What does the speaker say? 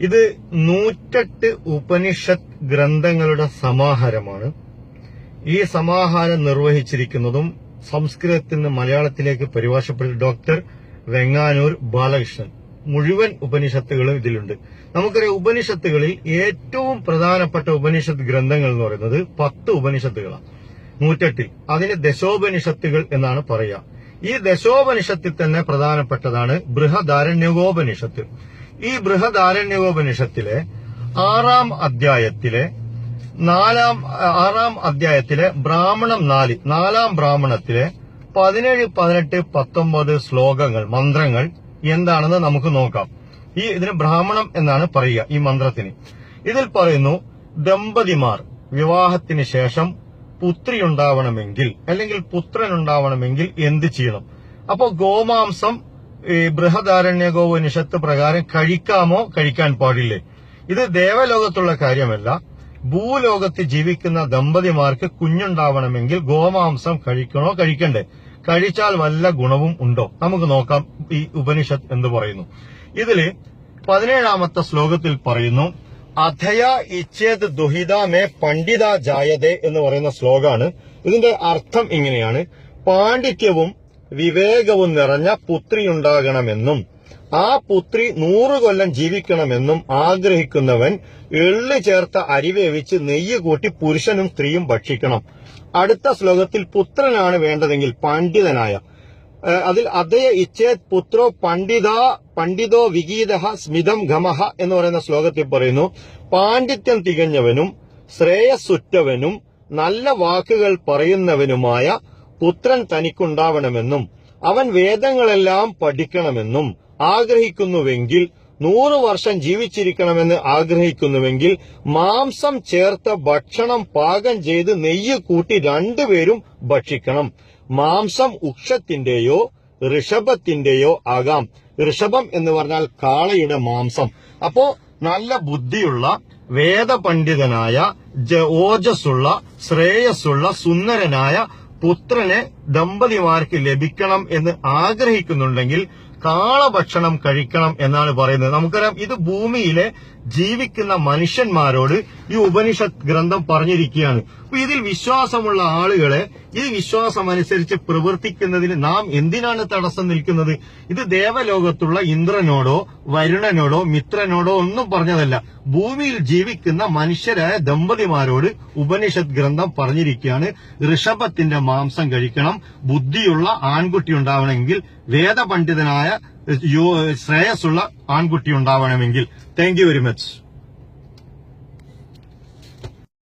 ഇത് 108 ഉപനിഷത്ത് ഗ്രന്ഥങ്ങളുടെ സമാഹാരമാണ്. ഈ സമാഹാരം നിർവഹിച്ചിരിക്കുന്നതും സംസ്കൃതത്തിൽ നിന്ന് മലയാളത്തിലേക്ക് പരിഭാഷപ്പെട്ട ഡോക്ടർ വെങ്ങാനൂർ ബാലകൃഷ്ണൻ. മുഴുവൻ ഉപനിഷത്തുകളും ഇതിലുണ്ട്. നമുക്കറിയാം, ഉപനിഷത്തുകളിൽ ഏറ്റവും പ്രധാനപ്പെട്ട ഉപനിഷത്ത് ഗ്രന്ഥങ്ങൾ എന്ന് പറയുന്നത് 10 ഉപനിഷത്തുകളാണ് 108. അതിന് ദശോപനിഷത്തുകൾ എന്നാണ് പറയുക. ഈ ദശോപനിഷത്തിൽ തന്നെ പ്രധാനപ്പെട്ടതാണ് ബൃഹദാരണ്യകോപനിഷത്ത്. ഈ ബൃഹദാരണ്യകോപനിഷത്തിലെ 6ാം അധ്യായത്തിലെ ബ്രാഹ്മണം 4ാം ബ്രാഹ്മണത്തിലെ 17, 18, 19 ശ്ലോകങ്ങൾ, മന്ത്രങ്ങൾ എന്താണെന്ന് നമുക്ക് നോക്കാം. ഇതിന് ബ്രാഹ്മണം എന്നാണ് പറയുക ഈ മന്ത്രത്തിന്. ഇതിൽ പറയുന്നു, ദമ്പതിമാർ വിവാഹത്തിന് ശേഷം പുത്രി ഉണ്ടാവണമെങ്കിൽ അല്ലെങ്കിൽ പുത്രൻ ഉണ്ടാവണമെങ്കിൽ എന്ത് ചെയ്യണം? അപ്പോ ഗോമാംസം ബൃഹദാരണ്യകോപനിഷത്ത് പ്രകാരം കഴിക്കാമോ, കഴിക്കാൻ പാടില്ലേ? ഇത് ദേവലോകത്തുള്ള കാര്യമല്ല. ഭൂലോകത്ത് ജീവിക്കുന്ന ദമ്പതിമാർക്ക് കുഞ്ഞുണ്ടാവണമെങ്കിൽ ഗോമാംസം കഴിക്കണോ, കഴിക്കണ്ടേ? കഴിച്ചാൽ വല്ല ഗുണവും ഉണ്ടോ? നമുക്ക് നോക്കാം ഈ ഉപനിഷത്ത് എന്ത് പറയുന്നു. ഇതില് 17ാമത്തെ ശ്ലോകത്തിൽ പറയുന്നു, അധയ ഇച്ഛേത് ദുഹിത മേ പണ്ഡിത ജായതേ എന്ന് പറയുന്ന ശ്ലോകാണ്. ഇതിന്റെ അർത്ഥം ഇങ്ങനെയാണ്: പാണ്ഡിത്യവും വിവേകവും നിറഞ്ഞ പുത്രിയുണ്ടാകണമെന്നും ആ പുത്രി 100 കൊല്ലം ജീവിക്കണമെന്നും ആഗ്രഹിക്കുന്നവൻ എള്ളു ചേർത്ത അരി വേവിച്ച് നെയ്യ് കൂട്ടി പുരുഷനും സ്ത്രീയും ഭക്ഷിക്കണം. അടുത്ത ശ്ലോകത്തിൽ പുത്രനാണ് വേണ്ടതെങ്കിൽ പണ്ഡിതനായ, അതിൽ അതയ ഇച്ഛേത് പുത്രോ പണ്ഡിതോ വിഗീതഃ സ്മിതം ഗമഃ എന്ന് പറയുന്ന ശ്ലോകത്തിൽ പറയുന്നു, പാണ്ഡിത്യം തികഞ്ഞവനും ശ്രേയസ്സുറ്റവനും നല്ല വാക്കുകൾ പറയുന്നവനുമായ പുത്രൻ തനിക്കുണ്ടാവണമെന്നും അവൻ വേദങ്ങളെല്ലാം പഠിക്കണമെന്നും ആഗ്രഹിക്കുന്നുവെങ്കിൽ 100 വർഷം ജീവിച്ചിരിക്കണമെന്ന് ആഗ്രഹിക്കുന്നുവെങ്കിൽ മാംസം ചേർത്ത ഭക്ഷണം പാകം ചെയ്ത് നെയ്യ് കൂട്ടി 2 പേരും ഭക്ഷിക്കണം. മാംസം ഉക്ഷത്തിന്റെയോ ഋഷഭത്തിന്റെയോ ആകാം. ഋഷഭം എന്ന് പറഞ്ഞാൽ കാളയുടെ മാംസം. അപ്പോ നല്ല ബുദ്ധിയുള്ള, വേദപണ്ഡിതനായ, ഓജസ്സുള്ള, ശ്രേയസ്സുള്ള, സുന്ദരനായ പുത്രനെ ദമ്പതിമാർക്ക് ലഭിക്കണം എന്ന് ആഗ്രഹിക്കുന്നുണ്ടെങ്കിൽ കാളഭക്ഷണം കഴിക്കണം എന്നാണ് പറയുന്നത്. നമുക്കറിയാം, ഇത് ഭൂമിയിലെ ജീവിക്കുന്ന മനുഷ്യന്മാരോട് ഈ ഉപനിഷത്ത് ഗ്രന്ഥം പറഞ്ഞിരിക്കുകയാണ്. അപ്പൊ ഇതിൽ വിശ്വാസമുള്ള ആളുകളെ ഈ വിശ്വാസം അനുസരിച്ച് പ്രവർത്തിക്കുന്നതിന് നാം എന്തിനാണ് തടസ്സം നിൽക്കുന്നത്? ഇത് ദേവലോകത്തുള്ള ഇന്ദ്രനോടോ വരുണനോടോ മിത്രനോടോ ഒന്നും പറഞ്ഞതല്ല. ഭൂമിയിൽ ജീവിക്കുന്ന മനുഷ്യരായ ദമ്പതിമാരോട് ഉപനിഷത്ത് ഗ്രന്ഥം പറഞ്ഞിരിക്കുകയാണ്, ഋഷഭത്തിന്റെ മാംസം കഴിക്കണം, ബുദ്ധിയുള്ള ആൺകുട്ടി ഉണ്ടാവണമെങ്കിൽ, വേദപണ്ഡിതനായ ശ്രേയസ്സുള്ള ആൺകുട്ടി ഉണ്ടാവണമെങ്കിൽ. Thank you very much.